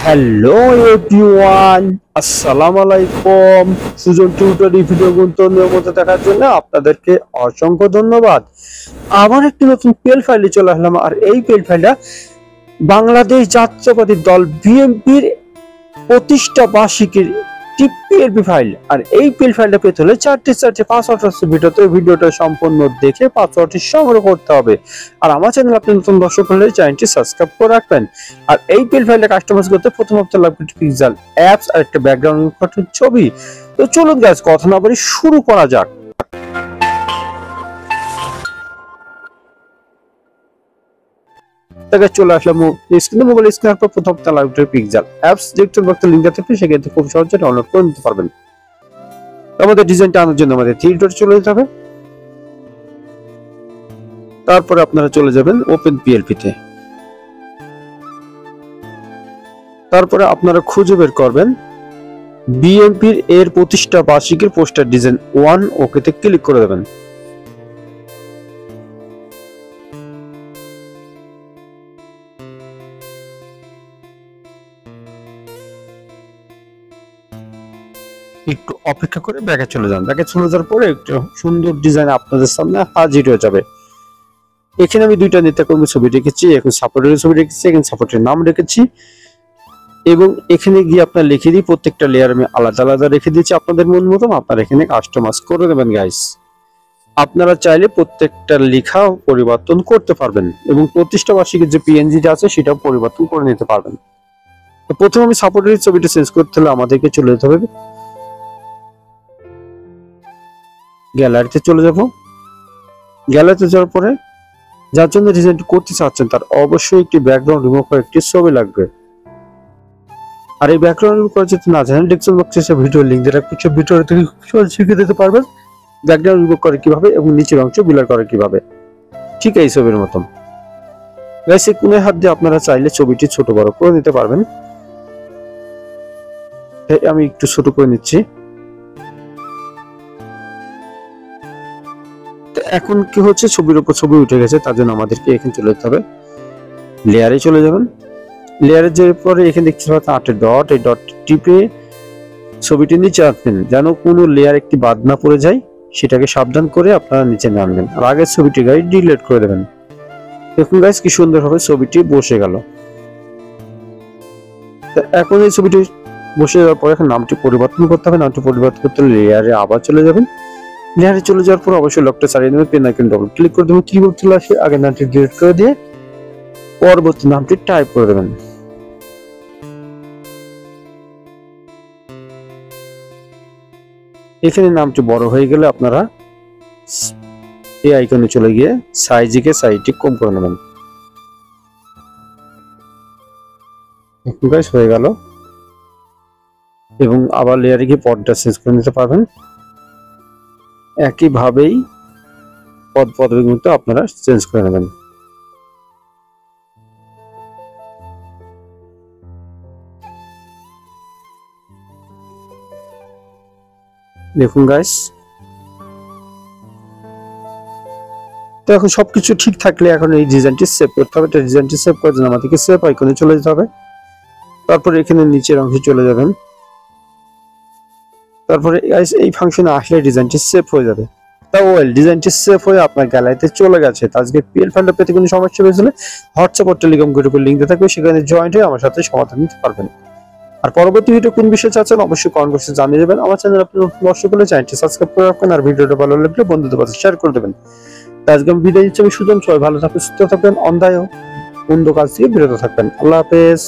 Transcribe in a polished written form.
Hello everyone, আসসালামু আলাইকুম। Sujan টিউটরি video গুরুত্বপূর্ণ মতো দেখার জন্য আপনাদেরকে অসংখ্য ধন্যবাদ। আবার একটি নতুন পিএল ফাইলে চলে আসলাম। আর এই পিএল ফাইলটা বাংলাদেশ জাতীয়তাবাদী দল বিএনপির প্রতিষ্ঠা বার্ষিকীর পিএলপি ফাইল। আর এই পিএল ফাইলটা পেতে হলে চারটি পাসওয়ার্ড আছে ভিডিওটা সম্পূর্ণ দেখে পাসওয়ার্ডটি সংগ্রহ করতে হবে। আর আমার চ্যানেল আপনি নতুন দর্শক হলে চ্যানেলটি সাবস্ক্রাইব করে রাখবেন। আর এই পিএল ফাইলটা কাস্টমাইজ করতে প্রথম হতে লাগবে পিক্সেল অ্যাপস আর একটা ব্যাকগ্রাউন্ড ছবি। তো চলুন গাইস, কথা না বলে শুরু করা যাক। তাকে চলে আসলাম স্ক্রিনে, মোবাইল স্ক্রিনের পর প্রথম লাগবে পিক্সেল অ্যাপস। ডিসক্রিপশন বক্সে লিংক আছে, সেখান থেকে খুব সহজে ডাউনলোড করে নিতে পারবেন। আমাদের ডিজাইনটা আনার জন্য আমাদের থ্রি ডট চলে যেতে হবে। তারপরে আপনারা চলে যাবেন ওপেন পিএলপি তে। তারপরে আপনারা খুঁজে বের করবেন বিএনপির এর প্রতিষ্ঠা বার্ষিকীর পোস্টার ডিজাইন 1, ওকেতে ক্লিক করে দেবেন। একটু অপেক্ষা করে ব্যাকে চলে যান। ব্যাকে চলে যাওয়ার পরে একটু সুন্দর ডিজাইন আপনাদের সামনে হাজির হয়ে যাবে। এখানে আমি দুইটা নেতাকর্মীর ছবি রেখেছি, এখন সাপোর্টের ছবি রেখেছি, এখানে সাপোর্টের নাম রেখেছি এবং এখানে গিয়ে আপনার লিখে দিই প্রত্যেকটা লেয়ার আমি আলাদা আলাদা রেখে দিয়েছি আপনাদের মন মতো। আপনারা এখানে কাস্টমাইজ করে দেবেন গাইস। আপনারা চাইলে প্রত্যেকটা লেখা পরিবর্তন করতে পারবেন এবং প্রতিষ্ঠা বার্ষিকীর যে পিএনজিটা আছে সেটাও পরিবর্তন করে নিতে পারবেন। তো প্রথমে আমি সাপোর্টের ছবিটা চেঞ্জ করতে হলে আমাদেরকে চলে যেতে হবে গ্যালারিতে চলে যাব। গ্যালারিতে যাওয়ার পরে যার জন্য ডিজাইন করতে চাচ্ছেন তার অবশ্যই একটি ব্যাকগ্রাউন্ড রিমুভ করে একটি ছবি লাগবে। আর এই ব্যাকগ্রাউন্ড রিমুভ করা যদি না জানেন, ডিসক্রিপশন বক্সে ভিডিও লিংক দিয়ে রাখছি, ভিডিও থেকে শিখে দিতে পারবেন ব্যাকগ্রাউন্ড রিমুভ করে কিভাবে এবং নিচের অংশ ব্লার করে কিভাবে, ঠিক এই ছবির মতন। গাইস, এই কোণের হাত দিয়ে আপনারা চাইলে ছবিটি ছোট বড় করে নিতে পারবেন। আমি একটু ছোট করে নিচ্ছি। এখন কি হচ্ছে, ছবির উপর ছবি উঠে গেছে, তার জন্য আমাদেরকে এখানে চলে যেতে হবে, লেয়ারে চলে যাবেন। লেয়ারে যাওয়ার পরে এখানে দেখতে পাচ্ছেন 8 ডট, এই ডট টিপে ছবিটি নিচে আনবেন যেন কোনো লেয়ার একটি বাদ না পড়ে যায়, সেটাকে সাবধান করে আপনারা নিচে নামবেন। আর আগের ছবিটি গাইস ডিলিট করে দেবেন। দেখুন গাইস কি সুন্দরভাবে ছবিটি বসে গেল। এখন এই ছবিটি বসে যাওয়ার পরে এখন নামটি পরিবর্তন করতে হবে। নামটি পরিবর্তন করতে লেয়ারে আবার চলে যাবেন। লেয়ারে চলে যাওয়ার পর অবশ্যই লকটা ছাড়িয়ে নেবেন, পেন আইকন ডবল ক্লিক করে দেবেন, কিবোর্ড চলে আসে, আগে নামটি ডিলিট করে দিয়ে পরবর্তী নামটি টাইপ করে দেবেন। এখানে নামটি বড় হয়ে গেলে আপনারা এই আইকনে চলে গিয়ে সাইজটি কম করে নেবেন। গাইস হয়ে গেল এবং আবার লেয়ারে গিয়ে পর্দা চেঞ্জ করে নিতে পারবেন। একইভাবেই পদবির মতো আপনারা চেঞ্জ করে নেবেন। দেখুন গাইস, তো এখন সবকিছু ঠিক থাকলে এখন এই ডিজাইনটি সেভ করতে হবে। ডিজাইনটি সেভ করার জন্য আমাদেরকে সেভ আইকনে চলে যেতে হবে। তারপরে এখানে নিচের অংশে চলে যাবেন। তারপরে গাইস এই ফাংশনে আসলে ডিজাইনটি সেভ হয়ে যাবে। ডিজাইনটি সেভ হয়ে আপনার গ্যালারিতে চলে গেছে। আজকে পিএল ফাইলটা পেতে কোনো সমস্যা হয়েছিল হোয়াটসঅ্যাপ আর টেলিগ্রাম গ্রুপের লিংক দেওয়া থাকবে, সেখানে জয়েন্ট হয়ে আমার সাথে সমাধান নিতে পারবেন। আর পরবর্তী ভিডিও কোন বিষয়ে চাচ্ছেন অবশ্যই কমেন্ট বক্সে জানিয়ে দেবেন। আমার চ্যানেল আপনি দর্শক হলে চ্যানেলটি সাবস্ক্রাইব করে রাখবেন আর ভিডিওটা ভালো লাগলে বন্ধুদের কাছে শেয়ার করে দেবেন। আজকে আমি বিদায় দিচ্ছি। আমি সুজন, সবাই ভালো থাকবেন, সুস্থ থাকবেন, অন্যায় মন্দ কাজ থেকে বিরত থাকবেন। আল্লাহ হাফেজ।